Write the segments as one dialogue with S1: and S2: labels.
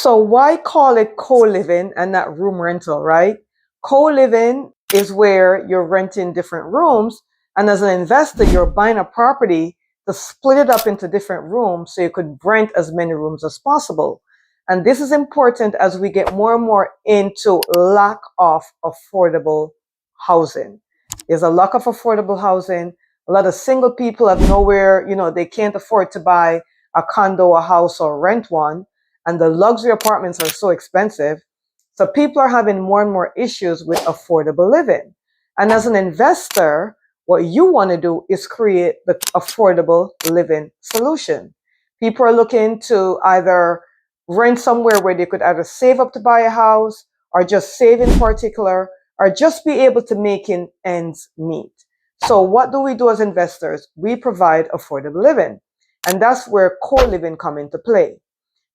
S1: So why call it co-living and not room rental, right? Co-living is where you're renting different rooms, and as an investor, you're buying a property to split it up into different rooms so you could rent as many rooms as possible. And this is important as we get more and more into lack of affordable housing. There's a lack of affordable housing. A lot of single people have nowhere, they can't afford to buy a condo, a house, or rent one. And the luxury apartments are so expensive. So people are having more and more issues with affordable living. And as an investor, what you want to do is create the affordable living solution. People are looking to either rent somewhere where they could either save up to buy a house or just save in particular or just be able to make ends meet. So what do we do as investors? We provide affordable living. And that's where co-living come into play.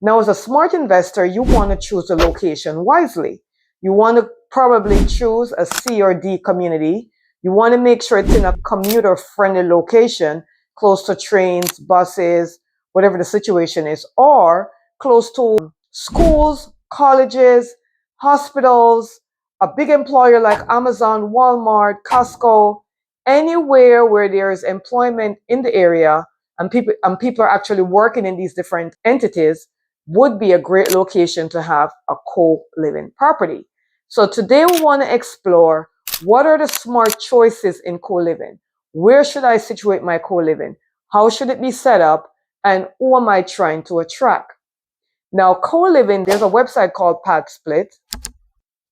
S1: Now, as a smart investor, you want to choose the location wisely. You want to probably choose a C or D community. You want to make sure it's in a commuter-friendly location, close to trains, buses, whatever the situation is, or close to schools, colleges, hospitals, a big employer like Amazon, Walmart, Costco, anywhere where there is employment in the area and people are actually working in these different entities would be a great location to have a co-living property. So today we want to explore what are the smart choices in co-living? Where should I situate my co-living? How should it be set up? And who am I trying to attract? Now, co-living, there's a website called Padsplit.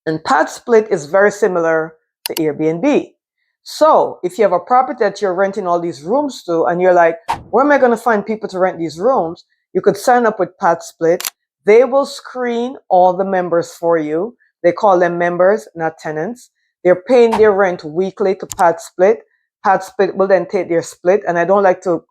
S1: And Padsplit is very similar to Airbnb. So if you have a property that you're renting all these rooms to and you're like, where am I going to find people to rent these rooms? You could sign up with Padsplit. They will screen all the members for you. They call them members, not tenants. They're paying their rent weekly to Padsplit. Padsplit will then take their split. And I don't like to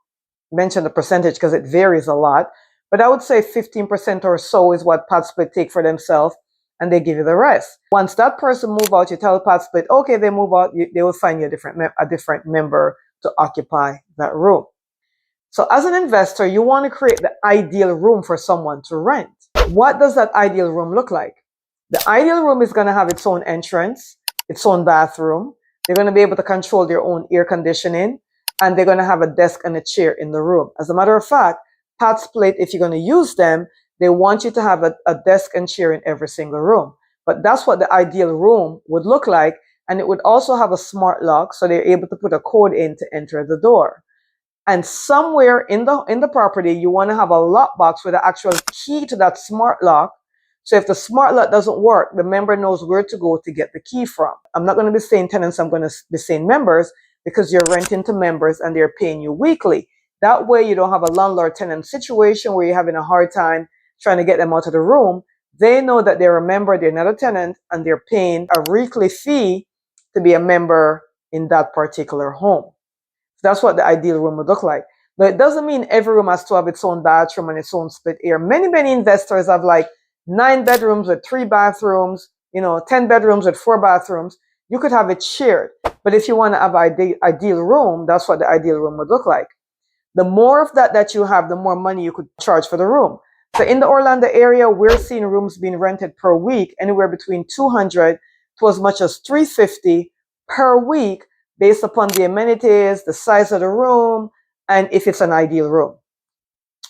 S1: mention the percentage because it varies a lot. But I would say 15% or so is what Padsplit take for themselves. And they give you the rest. Once that person move out, you tell Padsplit, okay, they move out, they will find you a different member to occupy that room. So as an investor, you want to create the ideal room for someone to rent. What does that ideal room look like? The ideal room is going to have its own entrance, its own bathroom. They're going to be able to control their own air conditioning, and they're going to have a desk and a chair in the room. As a matter of fact, Padsplit, if you're going to use them, they want you to have a desk and chair in every single room. But that's what the ideal room would look like. And it would also have a smart lock, so they're able to put a code in to enter the door. And somewhere in the property, you want to have a lockbox with an actual key to that smart lock. So if the smart lock doesn't work, the member knows where to go to get the key from. I'm not going to be saying tenants, I'm going to be saying members, because you're renting to members and they're paying you weekly. That way you don't have a landlord-tenant situation where you're having a hard time trying to get them out of the room. They know that they're a member, they're not a tenant, and they're paying a weekly fee to be a member in that particular home. That's what the ideal room would look like. But it doesn't mean every room has to have its own bathroom and its own split air. Many investors have like 9 bedrooms with 3 bathrooms, 10 bedrooms with 4 bathrooms. You could have it shared. But if you want to have an ideal room, that's what the ideal room would look like. The more of that you have, the more money you could charge for the room. So in the Orlando area, we're seeing rooms being rented per week, anywhere between $200 to as much as $350 per week, based upon the amenities, the size of the room, and if it's an ideal room.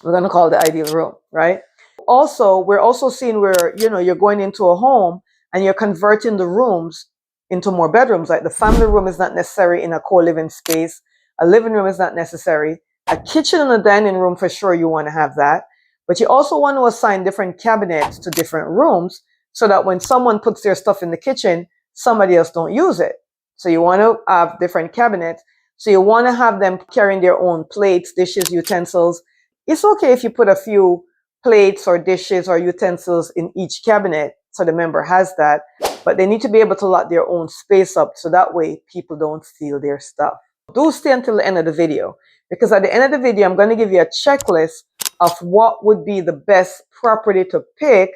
S1: We're going to call it the ideal room, right? Also, we're also seeing where, you're going into a home and you're converting the rooms into more bedrooms. Like the family room is not necessary in a co-living space. A living room is not necessary. A kitchen and a dining room, for sure, you want to have that. But you also want to assign different cabinets to different rooms so that when someone puts their stuff in the kitchen, somebody else don't use it. So you want to have different cabinets. So you want to have them carrying their own plates, dishes, utensils. It's okay if you put a few plates or dishes or utensils in each cabinet so the member has that. But they need to be able to lock their own space up so that way people don't steal their stuff. Do stay until the end of the video, because at the end of the video, I'm going to give you a checklist of what would be the best property to pick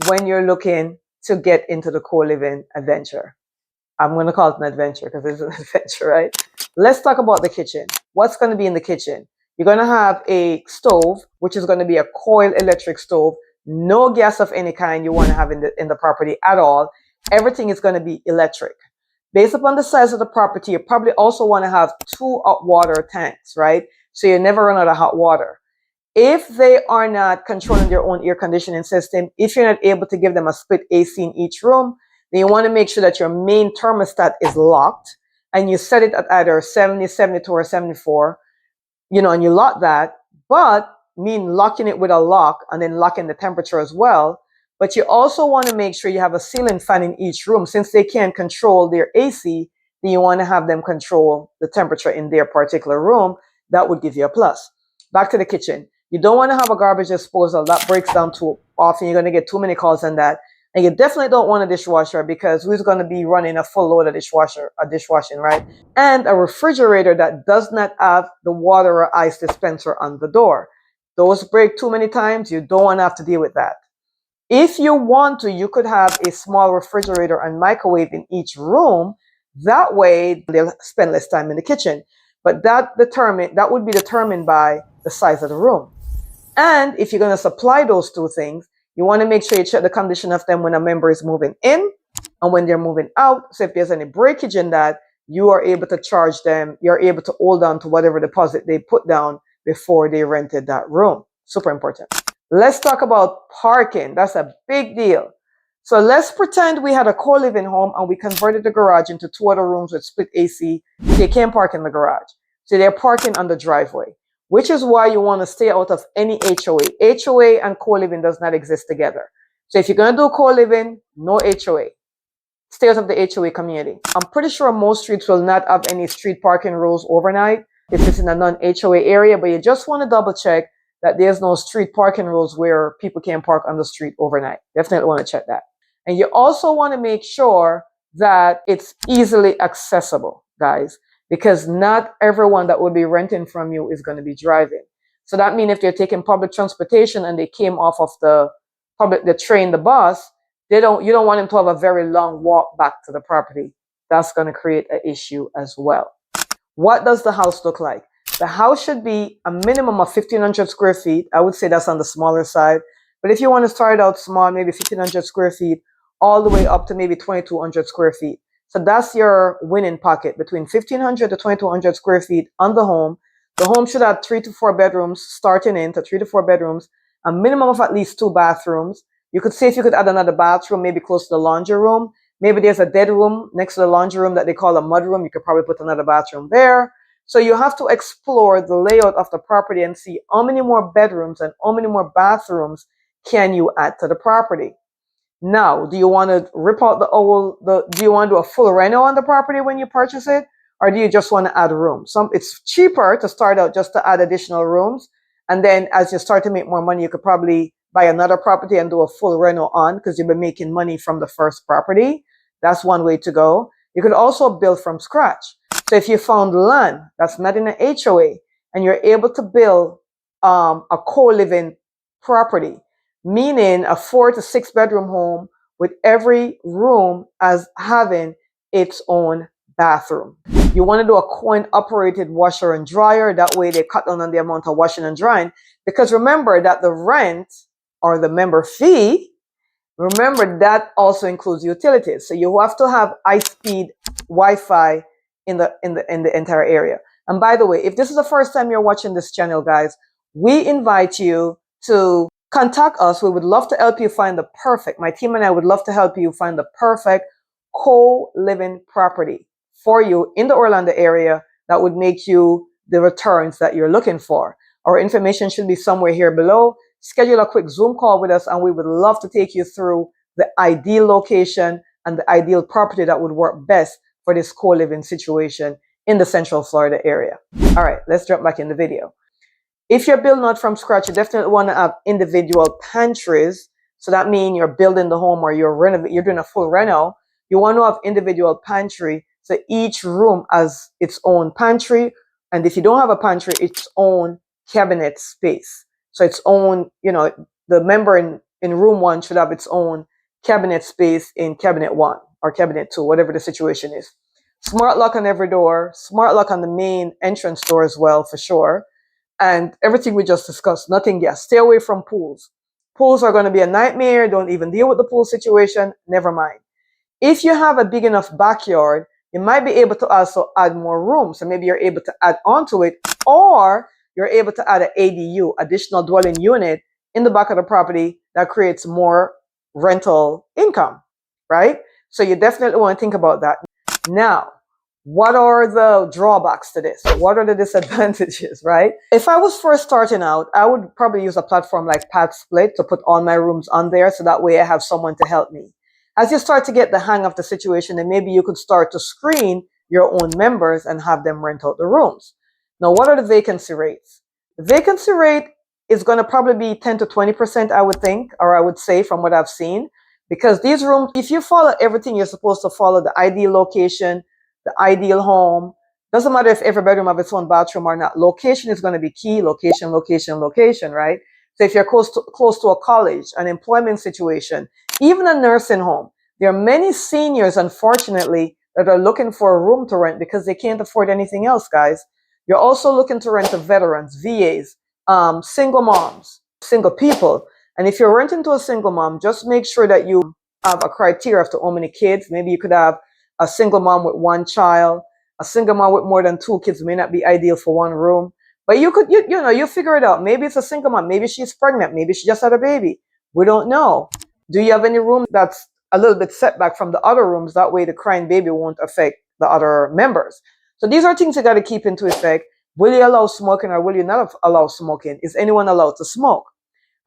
S1: when you're looking to get into the co-living adventure. I'm going to call it an adventure because it's an adventure, right? Let's talk about the kitchen. What's going to be in the kitchen? You're going to have a stove, which is going to be a coil electric stove, No gas of any kind you want to have in the property at all. Everything is going to be electric. Based upon the size of the property, you probably also want to have 2 hot water tanks, right? So you never run out of hot water. If they are not controlling their own air conditioning system, if you're not able to give them a split AC in each room, then you want to make sure that your main thermostat is locked and you set it at either 70, 72, or 74, and you lock that, but locking it with a lock and then locking the temperature as well. But you also want to make sure you have a ceiling fan in each room. Since they can't control their AC, then you want to have them control the temperature in their particular room. That would give you a plus. Back to the kitchen. You don't want to have a garbage disposal. That breaks down too often. You're going to get too many calls on that. And you definitely don't want a dishwasher, because who's going to be running a full load of dishwashing, right? And a refrigerator that does not have the water or ice dispenser on the door. Those break too many times. You don't want to have to deal with that. If you want to, you could have a small refrigerator and microwave in each room. That way they'll spend less time in the kitchen. But that would be determined by the size of the room. And if you're going to supply those two things, you want to make sure you check the condition of them when a member is moving in and when they're moving out. So if there's any breakage in that, you are able to charge them. You're able to hold on to whatever deposit they put down before they rented that room. Super important. Let's talk about parking. That's a big deal. So let's pretend we had a co-living home and we converted the garage into 2 other rooms with split AC. They can't park in the garage. So they're parking on the driveway, which is why you want to stay out of any HOA. HOA and co-living does not exist together. So if you're going to do co-living, no HOA. Stay out of the HOA community. I'm pretty sure most streets will not have any street parking rules overnight if it's in a non-HOA area, but you just want to double check that there's no street parking rules where people can park on the street overnight. Definitely want to check that. And you also want to make sure that it's easily accessible, guys, because not everyone that will be renting from you is going to be driving. So that means if they're taking public transportation and they came off of the train, the bus, you don't want them to have a very long walk back to the property. That's going to create an issue as well. What does the house look like? The house should be a minimum of 1,500 square feet. I would say that's on the smaller side. But if you want to start out small, maybe 1,500 square feet, all the way up to maybe 2,200 square feet. So that's your winning pocket, between 1,500 to 2,200 square feet on the home. The home should have 3 to 4 bedrooms, starting into 3 to 4 bedrooms, a minimum of at least 2 bathrooms. You could see if you could add another bathroom, maybe close to the laundry room. Maybe there's a dead room next to the laundry room that they call a mud room. You could probably put another bathroom there. So you have to explore the layout of the property and see how many more bedrooms and how many more bathrooms can you add to the property. Now, do you want to rip out do you want to do a full reno on the property when you purchase it? Or do you just want to add rooms? It's cheaper to start out just to add additional rooms. And then as you start to make more money, you could probably buy another property and do a full reno on, because you've been making money from the first property. That's one way to go. You could also build from scratch. So if you found land that's not in an HOA and you're able to build a co-living property, meaning a 4 to 6 bedroom home with every room as having its own bathroom. You want to do a coin operated washer and dryer. That way they cut down on the amount of washing and drying, because remember that the rent or the member fee, remember that also includes utilities. So you have to have high-speed Wi-Fi in the entire area. And by the way, if this is the first time you're watching this channel, guys, we invite you to contact us. We would love to help you find my team and I would love to help you find the perfect co-living property for you in the Orlando area that would make you the returns that you're looking for. Our information should be somewhere here below. Schedule a quick Zoom call with us and we would love to take you through the ideal location and the ideal property that would work best for this co-living situation in the Central Florida area. All right, let's jump back in the video. If you're building out from scratch, you definitely want to have individual pantries. So that means you're building the home or you're doing a full reno. You want to have individual pantry. So each room has its own pantry. And if you don't have a pantry, its own cabinet space. So its own, the member in room 1 should have its own cabinet space in cabinet 1 or cabinet 2, whatever the situation is. Smart lock on every door, smart lock on the main entrance door as well, for sure. And everything we just discussed, nothing gas. Stay away from pools. Pools are going to be a nightmare. Don't even deal with the pool situation. Never mind. If you have a big enough backyard, you might be able to also add more rooms. So maybe you're able to add onto it, or you're able to add an ADU, additional dwelling unit, in the back of the property that creates more rental income, right? So you definitely want to think about that. Now, what are the drawbacks to this? What are the disadvantages, right? If I was first starting out, I would probably use a platform like Padsplit to put all my rooms on there, so that way I have someone to help me. As you start to get the hang of the situation, then maybe you could start to screen your own members and have them rent out the rooms. Now, what are the vacancy rates? The vacancy rate is going to probably be 10 to 20%, I would think, or I would say from what I've seen, because these rooms, if you follow everything you're supposed to follow, the ideal location, the ideal home, doesn't matter if every bedroom have its own bathroom or not, location is going to be key. Location, location, location, right? So if you're close to a college, an employment situation, even a nursing home, there are many seniors, unfortunately, that are looking for a room to rent because they can't afford anything else, guys. You're also looking to rent to veterans, VAs, single moms, single people. And if you're renting to a single mom, just make sure that you have a criteria of how many kids. Maybe you could have a single mom with one child. A single mom with more than 2 kids may not be ideal for one room. But you could, you know, you figure it out. Maybe it's a single mom. Maybe she's pregnant. Maybe she just had a baby. We don't know. Do you have any room that's a little bit setback from the other rooms? That way the crying baby won't affect the other members. So these are things you got to keep into effect. Will you allow smoking or will you not allow smoking? Is anyone allowed to smoke?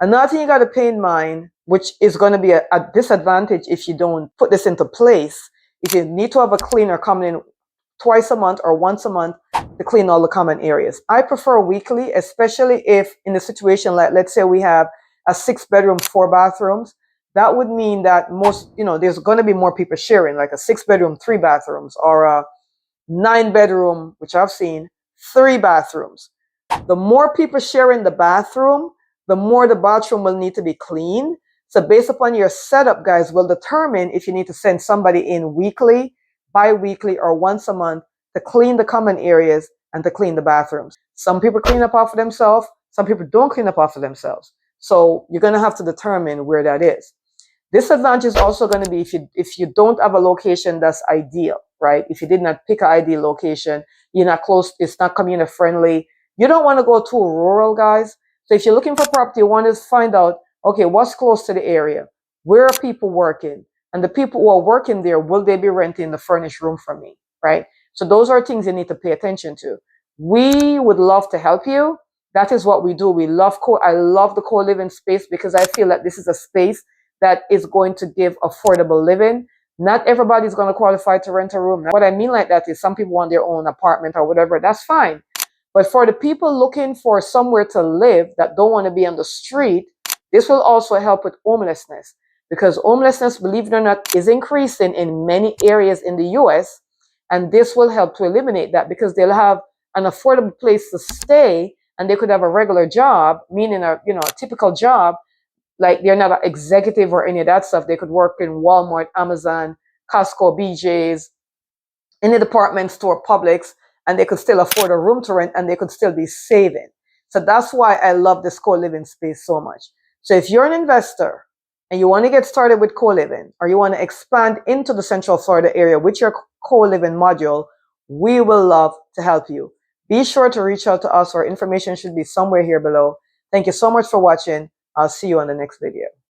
S1: Another thing you got to pay in mind, which is going to be a disadvantage if you don't put this into place, is you need to have a cleaner coming in twice a month or once a month to clean all the common areas. I prefer weekly, especially if in a situation like, let's say we have a 6-bedroom, 4 bathrooms. That would mean that most, there's going to be more people sharing, like a 6-bedroom, 3 bathrooms, or a 9-bedroom, which I've seen, 3 bathrooms. The more people sharing the bathroom, the more the bathroom will need to be clean. So based upon your setup, guys, will determine if you need to send somebody in weekly, bi-weekly, or once a month to clean the common areas and to clean the bathrooms. Some people clean up after themselves. Some people don't clean up after themselves. So you're going to have to determine where that is. Disadvantage is also going to be if you don't have a location that's ideal, right? If you did not pick an ideal location, you're not close, it's not community friendly. You don't want to go too rural, guys. So if you're looking for property, you want to find out, okay, what's close to the area? Where are people working? And the people who are working there, will they be renting the furnished room from me, right? So those are things you need to pay attention to. We would love to help you. That is what we do. I love the co-living space because I feel that this is a space that is going to give affordable living. Not everybody's going to qualify to rent a room. What I mean like that is some people want their own apartment or whatever. That's fine. But for the people looking for somewhere to live that don't want to be on the street, this will also help with homelessness, because homelessness, believe it or not, is increasing in many areas in the US. And this will help to eliminate that because they'll have an affordable place to stay and they could have a regular job, meaning a typical job. Like they're not an executive or any of that stuff. They could work in Walmart, Amazon, Costco, BJ's, any department store, Publix, and they could still afford a room to rent and they could still be saving. So that's why I love this co-living space so much. So if you're an investor and you want to get started with co-living, or you want to expand into the Central Florida area with your co-living module, we will love to help you. Be sure to reach out to us. Our information should be somewhere here below. Thank you so much for watching. I'll see you on the next video.